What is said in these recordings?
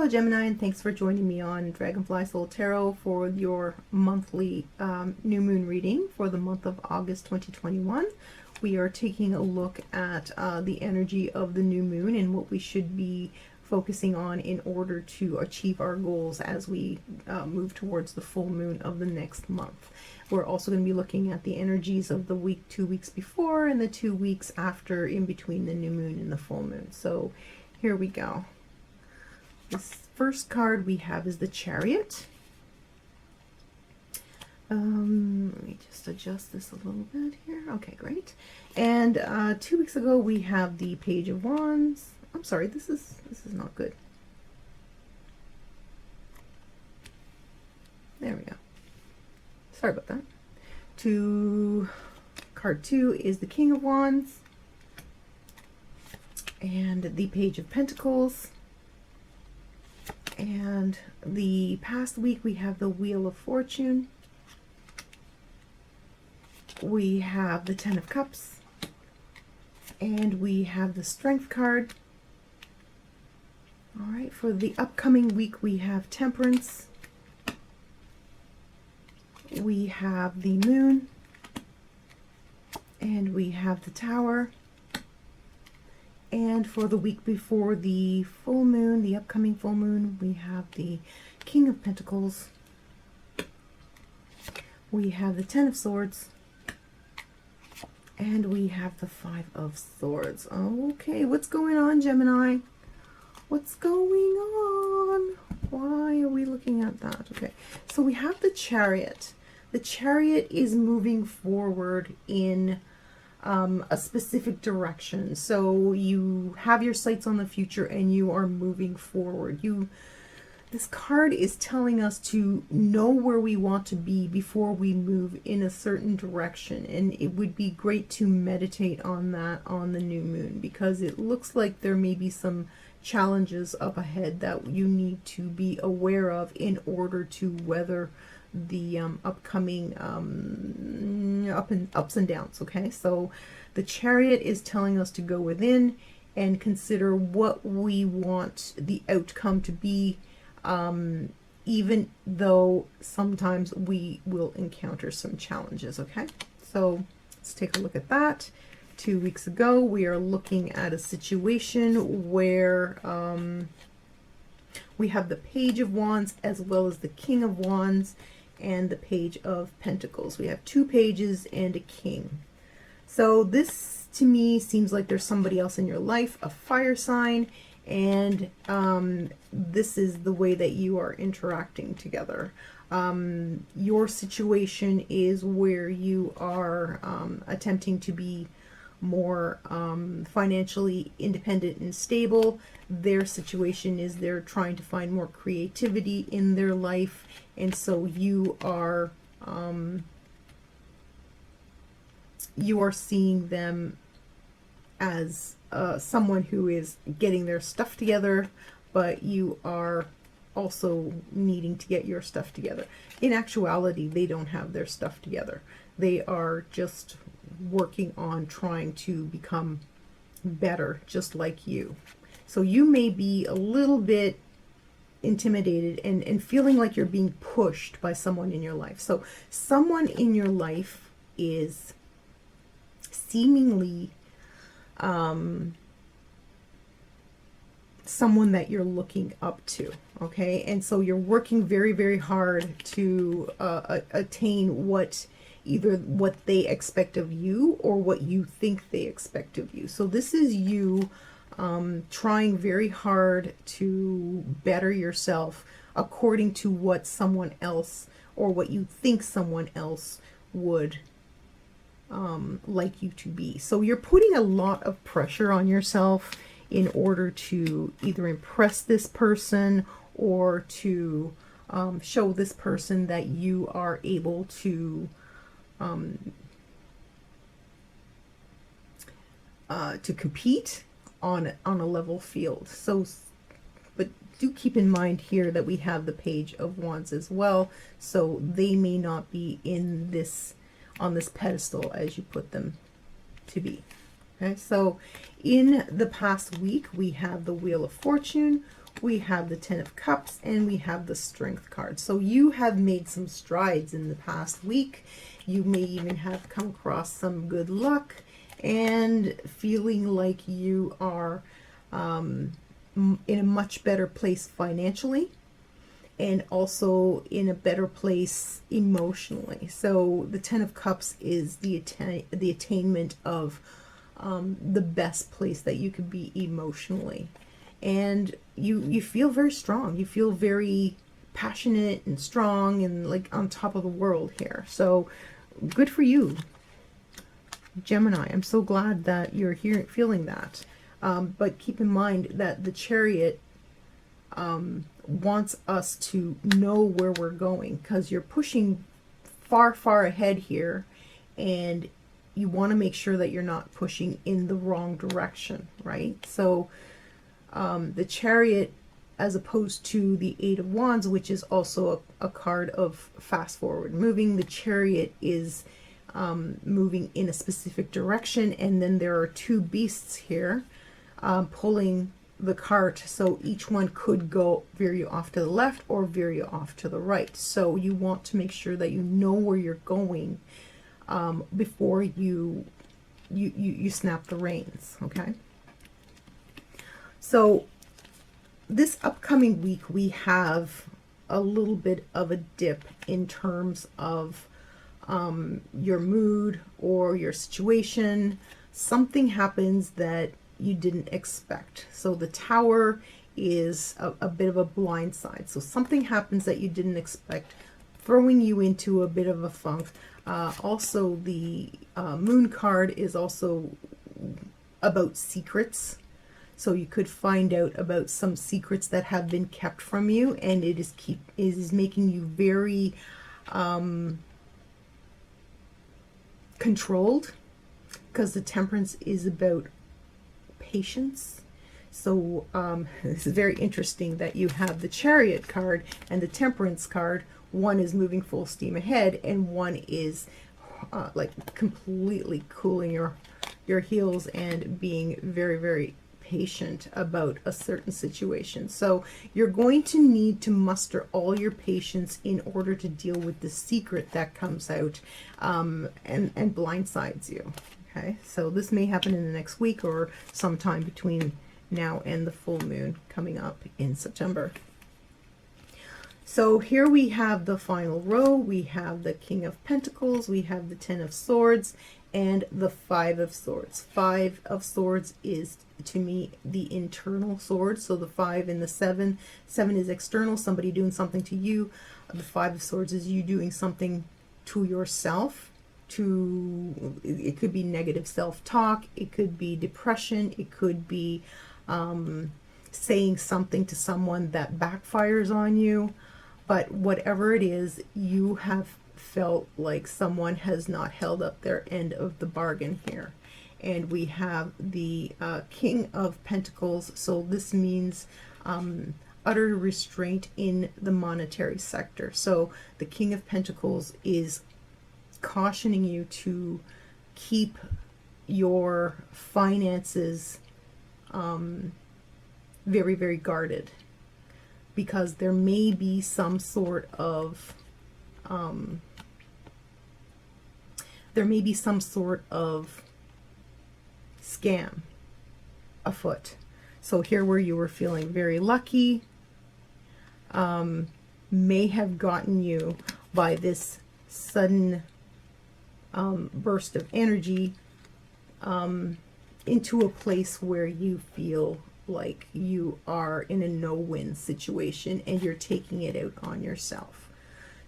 Hello Gemini, and thanks for joining me on Dragonfly Soul Tarot for your monthly new moon reading for the month of August 2021. We are taking a look at the energy of the new moon and what we should be focusing on in order to achieve our goals as we move towards the full moon of the next month. We're also going to be looking at the energies of the week 2 weeks before and the 2 weeks after, in between the new moon and the full moon. So here we go. This first card we have is the Chariot. Let me just adjust this a little bit here. Okay, great. And 2 weeks ago we have the Page of Wands. I'm sorry, this is not good. There we go. Sorry about that. Card 2 is the King of Wands and the Page of Pentacles. And the past week we have the Wheel of Fortune. We have the Ten of Cups. And we have the Strength card. All right, for the upcoming week we have Temperance. We have the Moon. And we have the Tower. And for the week before the full moon, the upcoming full moon, we have the King of Pentacles. We have the Ten of Swords. And we have the Five of Swords. Okay, what's going on, Gemini? What's going on? Why are we looking at that? Okay, so we have the Chariot. The Chariot is moving forward in a specific direction. So you have your sights on the future and you are moving forward. This card is telling us to know where we want to be before we move in a certain direction, and it would be great to meditate on that on the new moon, because it looks like there may be some challenges up ahead that you need to be aware of in order to weather the upcoming ups and downs. Okay, so the Chariot is telling us to go within and consider what we want the outcome to be, even though sometimes we will encounter some challenges. Okay, so let's take a look at that. 2 weeks ago we are looking at a situation where we have the Page of Wands as well as the King of Wands and the Page of Pentacles. We have 2 pages and a king. So this to me seems like there's somebody else in your life, a fire sign, and this is the way that you are interacting together. Your situation is where you are attempting to be more financially independent and stable. Their situation is they're trying to find more creativity in their life, and so you are seeing them as someone who is getting their stuff together, but you are also needing to get your stuff together. In actuality, they don't have their stuff together. They are just working on trying to become better, just like you. So you may be a little bit intimidated and feeling like you're being pushed by someone in your life. So someone in your life is seemingly someone that you're looking up to. Okay, and so you're working very, very hard to attain either what they expect of you or what you think they expect of you. So this is you trying very hard to better yourself according to what someone else or what you think someone else would like you to be. So you're putting a lot of pressure on yourself in order to either impress this person or to show this person that you are able to compete on a level field. So, but do keep in mind here that we have the Page of Wands as well, so they may not be in this on this pedestal as you put them to be. Okay, so in the past week we have the Wheel of Fortune, we have the Ten of Cups, and we have the Strength card. So you have made some strides in the past week. You may even have come across some good luck and feeling like you are in a much better place financially, and also in a better place emotionally. So the Ten of Cups is the attainment of the best place that you could be emotionally. And you feel very strong. You feel very passionate and strong and like on top of the world here. So good for you, Gemini. I'm so glad that you're here feeling that. But keep in mind that the Chariot wants us to know where we're going, because you're pushing far, far ahead here, and you want to make sure that you're not pushing in the wrong direction, right? So the Chariot, as opposed to the Eight of Wands, which is also a card of fast forward moving, the Chariot is moving in a specific direction, and then there are two beasts here pulling the cart, so each one could go veer you off to the left or veer you off to the right. So you want to make sure that you know where you're going before you snap the reins, okay? So this upcoming week we have a little bit of a dip in terms of your mood or your situation. Something happens that you didn't expect. So the Tower is a bit of a blind side. So something happens that you didn't expect, throwing you into a bit of a funk. Also, the Moon card is also about secrets. So you could find out about some secrets that have been kept from you, and it is making you very controlled, because the Temperance is about patience. So this is very interesting that you have the Chariot card and the Temperance card. One is moving full steam ahead, and one is like completely cooling your heels and being very, very patient about a certain situation. So you're going to need to muster all your patience in order to deal with the secret that comes out and blindsides you. Okay, so this may happen in the next week or sometime between now and the full moon coming up in September. So here we have the final row. We have the King of Pentacles, we have the Ten of Swords, and the Five of Swords. Five of Swords is, to me, the internal sword. So the 5 and the 7. 7 is external, somebody doing something to you. The Five of Swords is you doing something to yourself. It could be negative self-talk, it could be depression, it could be saying something to someone that backfires on you. But whatever it is, you have felt like someone has not held up their end of the bargain here. And we have the King of Pentacles, so this means utter restraint in the monetary sector. So the King of Pentacles is cautioning you to keep your finances very, very guarded, because there may be some sort of scam afoot. So here, where you were feeling very lucky, may have gotten you by this sudden burst of energy into a place where you feel like you are in a no-win situation and you're taking it out on yourself.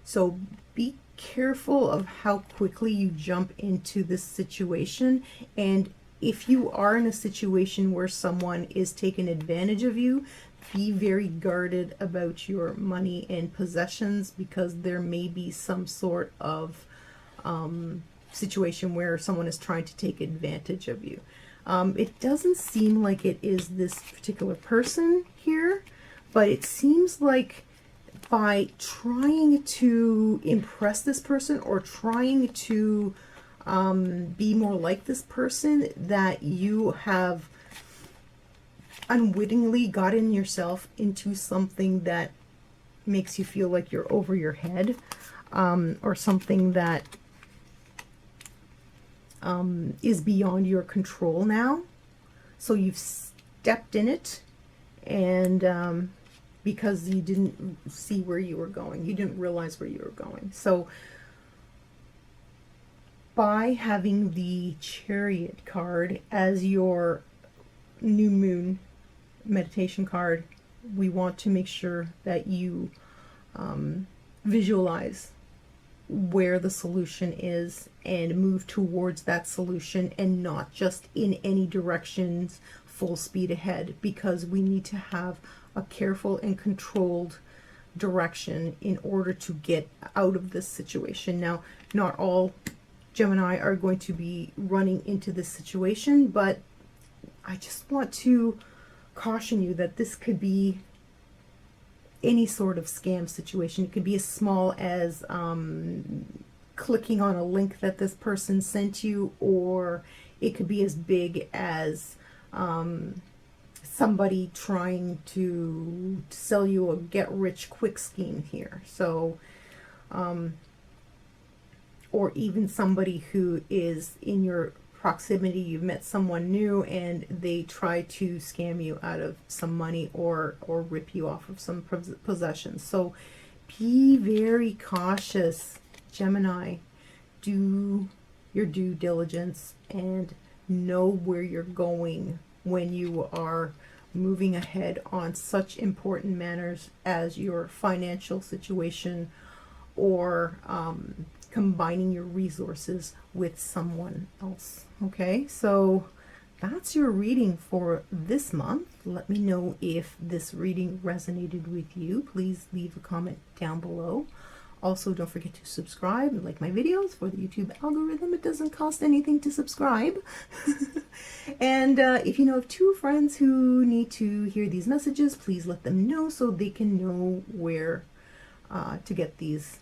So be careful of how quickly you jump into this situation, and if you are in a situation where someone is taking advantage of you, be very guarded about your money and possessions, because there may be some sort of situation where someone is trying to take advantage of you. It doesn't seem like it is this particular person here, but it seems like by trying to impress this person or trying to be more like this person, that you have unwittingly gotten yourself into something that makes you feel like you're over your head, or something that is beyond your control now. So you've stepped in it, and because you didn't see where you were going, you didn't realize where you were going. So by having the Chariot card as your new moon meditation card, we want to make sure that you visualize where the solution is and move towards that solution, and not just in any directions full speed ahead, because we need to have a careful and controlled direction in order to get out of this situation. Now, not all Gemini are going to be running into this situation, but I just want to caution you that this could be any sort of scam situation. It could be as small as clicking on a link that this person sent you, or it could be as big as somebody trying to sell you a get-rich-quick scheme here. So, or even somebody who is in your proximity, you've met someone new and they try to scam you out of some money or rip you off of some possessions. So be very cautious, Gemini. Do your due diligence and know where you're going when you are moving ahead on such important matters as your financial situation, or combining your resources with someone else. Okay, so that's your reading for this month. Let me know if this reading resonated with you. Please leave a comment down below. Also, don't forget to subscribe and like my videos for the YouTube algorithm. It doesn't cost anything to subscribe. And if you know of 2 friends who need to hear these messages, please let them know so they can know where to get these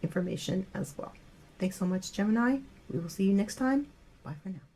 information as well. Thanks so much, Gemini. We will see you next time. Bye for now.